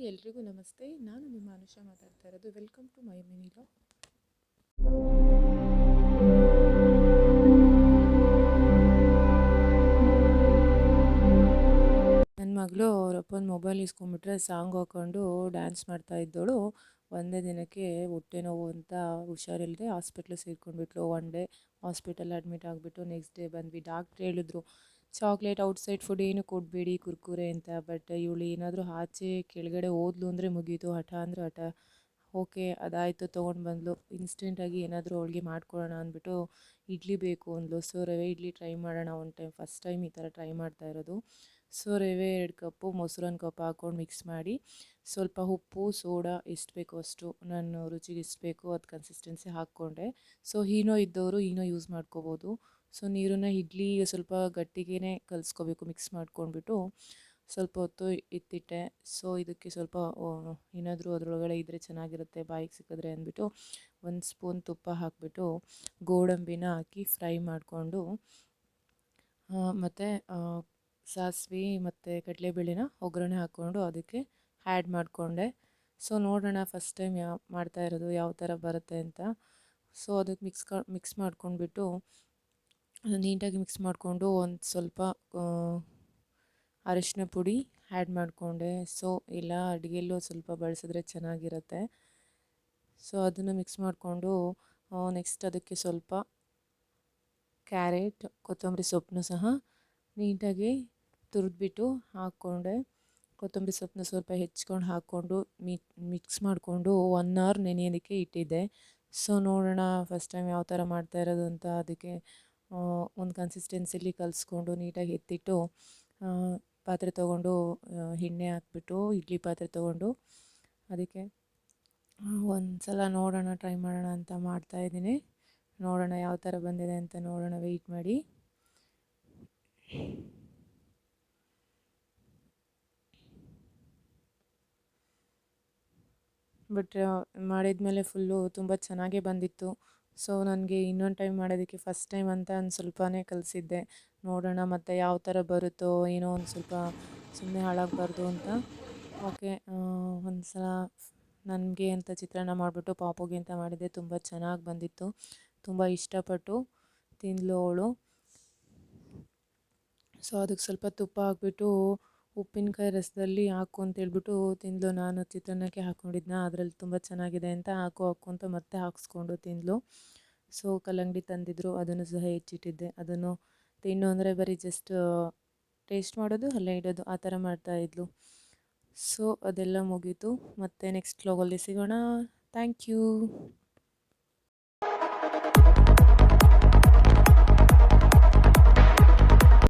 ಎಲ್ರಿಗೂ ನಮಸ್ತೆ. ನಾನು ನಿಮ್ಮ ಅನುಷಾ ಮಾತಾಡ್ತಾ ಇರೋದು. Welcome to my mini vlog. ನನ್ನ ಮಗಳು ಅವರಪ್ಪನ ಮೊಬೈಲ್ ಇಸ್ಕೊಂಡ್ಬಿಟ್ರೆ ಸಾಂಗ್ ಹಾಕ್ಕೊಂಡು ಡ್ಯಾನ್ಸ್ ಮಾಡ್ತಾ ಇದ್ದವಳು ಒಂದೇ ದಿನಕ್ಕೆ ಹೊಟ್ಟೆ ನೋವು ಅಂತ ಹುಷಾರಿಲ್ಲದೆ ಹಾಸ್ಪಿಟ್ಲಿಗೆ ಸೇರ್ಕೊಂಡ್ಬಿಟ್ಲು. ಒನ್ ಡೇ ಹಾಸ್ಪಿಟಲ್ ಅಡ್ಮಿಟ್ ಆಗಿಬಿಟ್ಟು ನೆಕ್ಸ್ಟ್ ಡೇ ಬಂದ್ವಿ. ಡಾಕ್ಟ್ರ್ ಹೇಳಿದ್ರು ಚಾಕ್ಲೇಟ್ ಔಟ್ಸೈಡ್ ಫುಡ್ ಏನು ಕೊಡಬೇಡಿ ಕುರ್ಕುರೆ ಅಂತ. ಬಟ್ ಇವಳು ಏನಾದರೂ ಆಚೆ ಕೆಳಗಡೆ ಹೋದ್ಲು ಅಂದರೆ ಮುಗೀತು. ಹಠ ಅಂದರೆ ಹಠ. ಓಕೆ ಅದಾಯಿತು, ತೊಗೊಂಡು ಬಂದಳು. ಇನ್ಸ್ಟೆಂಟಾಗಿ ಏನಾದರೂ ಅವಳಿಗೆ ಮಾಡ್ಕೊಳ್ಳೋಣ ಅಂದ್ಬಿಟ್ಟು ಇಡ್ಲಿ ಬೇಕು ಅಂದ್ಲು. ಸೊ ರವೆ ಇಡ್ಲಿ ಟ್ರೈ ಮಾಡೋಣ ಒಂದು ಟೈಮ್. ಫಸ್ಟ್ ಟೈಮ್ ಈ ಥರ ಟ್ರೈ ಮಾಡ್ತಾ ಇರೋದು. ಸೊ ರವೆ 2 ಕಪ್ಪು, ಮೊಸರು 1 ಕಪ್ ಹಾಕ್ಕೊಂಡು ಮಿಕ್ಸ್ ಮಾಡಿ, ಸ್ವಲ್ಪ ಉಪ್ಪು ಸೋಡಾ ಎಷ್ಟು ಬೇಕೋ ಅಷ್ಟು ನನ್ನ ರುಚಿಗೆ ಎಷ್ಟು ಬೇಕೋ ಅದು ಕನ್ಸಿಸ್ಟೆನ್ಸಿ ಹಾಕ್ಕೊಂಡೆ. ಸೊ ಈನೋ ಇದ್ದವರು ಈನೋ ಯೂಸ್ ಮಾಡ್ಕೋಬೋದು. ಸೊ ನೀರನ್ನು ಇಡ್ಲಿ ಸ್ವಲ್ಪ ಗಟ್ಟಿಗೇ ಕಲಿಸ್ಕೋಬೇಕು. ಮಿಕ್ಸ್ ಮಾಡ್ಕೊಂಡ್ಬಿಟ್ಟು ಸ್ವಲ್ಪ ಹೊತ್ತು ಇತ್ತಿಟ್ಟೆ. ಸೊ ಇದಕ್ಕೆ ಸ್ವಲ್ಪ ಏನಾದರೂ ಅದರೊಳಗಡೆ ಇದ್ದರೆ ಚೆನ್ನಾಗಿರುತ್ತೆ ಬಾಯಿಗೆ ಸಿಕ್ಕಿದ್ರೆ ಅಂದ್ಬಿಟ್ಟು 1 ಸ್ಪೂನ್ ತುಪ್ಪ ಹಾಕಿಬಿಟ್ಟು ಗೋಡಂಬಿನ ಹಾಕಿ ಫ್ರೈ ಮಾಡಿಕೊಂಡು ಮತ್ತು ಸಾಸಿವೆ ಮತ್ತು ಕಡಲೆಬೇಳೆನ ಒಗ್ಗರಣೆ ಹಾಕ್ಕೊಂಡು ಅದಕ್ಕೆ ಆ್ಯಡ್ ಮಾಡಿಕೊಂಡೆ. ಸೊ ನೋಡೋಣ ಫಸ್ಟ್ ಟೈಮ್ ಮಾಡ್ತಾ ಇರೋದು ಯಾವ ಥರ ಬರುತ್ತೆ ಅಂತ. ಸೊ ಅದಕ್ಕೆ ಮಿಕ್ಸ್ ಮಾಡ್ಕೊಂಡ್ಬಿಟ್ಟು ನೀಟಾಗಿ ಮಿಕ್ಸ್ ಮಾಡಿಕೊಂಡು ಒಂದು ಸ್ವಲ್ಪ ಅರಿಶಿನ ಪುಡಿ ಆ್ಯಡ್ ಮಾಡಿಕೊಂಡೆ. ಸೊ ಇಲ್ಲ ಅಡುಗೆಯಲ್ಲೂ ಸ್ವಲ್ಪ ಬಳಸಿದ್ರೆ ಚೆನ್ನಾಗಿರುತ್ತೆ. ಸೊ ಅದನ್ನು ಮಿಕ್ಸ್ ಮಾಡಿಕೊಂಡು ನೆಕ್ಸ್ಟ್ ಅದಕ್ಕೆ ಸ್ವಲ್ಪ ಕ್ಯಾರೆಟ್, ಕೊತ್ತಂಬರಿ ಸೊಪ್ಪನ್ನು ಸಹ ನೀಟಾಗಿ ತುರಿದ್ಬಿಟ್ಟು ಹಾಕ್ಕೊಂಡೆ. ಕೊತ್ತಂಬರಿ ಸೊಪ್ಪನ್ನ ಸ್ವಲ್ಪ ಹೆಚ್ಕೊಂಡು ಹಾಕ್ಕೊಂಡು ಮಿಕ್ಸ್ ಮಾಡಿಕೊಂಡು 1 ಅವರ್ ನೆನೆಯೋದಕ್ಕೆ ಇಟ್ಟಿದ್ದೆ. ಸೊ ನೋಡೋಣ ಫಸ್ಟ್ ಟೈಮ್ ಯಾವ ಥರ ಮಾಡ್ತಾ ಇರೋದು ಅಂತ. ಅದಕ್ಕೆ ಒಂದು ಕನ್ಸಿಸ್ಟೆನ್ಸಿಲಿ ಕಲಿಸ್ಕೊಂಡು ನೀಟಾಗಿ ಎತ್ತಿಟ್ಟು ಪಾತ್ರೆ ತೊಗೊಂಡು ಎಣ್ಣೆ ಹಾಕ್ಬಿಟ್ಟು ಇಡ್ಲಿ ಪಾತ್ರೆ ತೊಗೊಂಡು ಅದಕ್ಕೆ ಒಂದು ಸಲ ನೋಡೋಣ, ಟ್ರೈ ಮಾಡೋಣ ಅಂತ ಮಾಡ್ತಾಯಿದ್ದೀನಿ. ನೋಡೋಣ ಯಾವ ಥರ ಬಂದಿದೆ ಅಂತ ನೋಡೋಣ, ವೆಯ್ಟ್ ಮಾಡಿ. ಬಟ್ ಮಾಡಿದ್ಮೇಲೆ ಫುಲ್ಲು ತುಂಬ ಚೆನ್ನಾಗೇ ಬಂದಿತ್ತು. ಸೊ ನನಗೆ ಇನ್ನೊಂದು ಟೈಮ್ ಮಾಡೋದಕ್ಕೆ ಫಸ್ಟ್ ಟೈಮ್ ಅಂತ ಒಂದು ಸ್ವಲ್ಪನೇ ಕಲಿಸಿದ್ದೆ. ನೋಡೋಣ ಮತ್ತು ಯಾವ ಥರ ಬರುತ್ತೋ ಏನೋ ಒಂದು ಸ್ವಲ್ಪ ಸುಮ್ಮನೆ ಹಾಳಾಗಬಾರ್ದು ಅಂತ. ಓಕೆ ಒಂದು ಸಲ ನನಗೆ ಅಂತ ಚಿತ್ರಾನ್ನ ಮಾಡಿಬಿಟ್ಟು ಪಾಪುಗೆ ಅಂತ ಮಾಡಿದ್ದೆ. ತುಂಬ ಚೆನ್ನಾಗಿ ಬಂದಿತ್ತು. ತುಂಬ ಇಷ್ಟಪಟ್ಟು ತಿಂದಳು ಅವಳು. ಸೊ ಅದಕ್ಕೆ ಸ್ವಲ್ಪ ತುಪ್ಪ ಹಾಕ್ಬಿಟ್ಟು ಉಪ್ಪಿನಕಾಯಿ ರಸದಲ್ಲಿ ಹಾಕು ಅಂತೇಳ್ಬಿಟ್ಟು ತಿಂದಳು. ನಾನು ಚಿತ್ರಾನ್ನಕ್ಕೆ ಹಾಕ್ಕೊಂಡಿದ್ನ ಅದರಲ್ಲಿ ತುಂಬ ಚೆನ್ನಾಗಿದೆ ಅಂತ ಹಾಕು ಅಂತ ಮತ್ತೆ ಹಾಕ್ಸ್ಕೊಂಡು ತಿಂದಳು. ಸೊ ಕಲ್ಲಂಗಡಿ ತಂದಿದ್ದರು, ಅದನ್ನು ಸಹ ಹೆಚ್ಚಿಟ್ಟಿದ್ದೆ. ಅದನ್ನು ತಿನ್ನು ಅಂದರೆ ಬರೀ ಜಸ್ಟ್ ಟೇಸ್ಟ್ ಮಾಡೋದು ಅಲ್ಲೇ ಇಡೋದು ಆ ಥರ ಮಾಡ್ತಾಯಿದ್ಲು. ಸೊ ಅದೆಲ್ಲ ಮುಗೀತು. ಮತ್ತು ನೆಕ್ಸ್ಟ್ ವ್ಲಾಗಲ್ಲಿ ಸಿಗೋಣ. Thank you.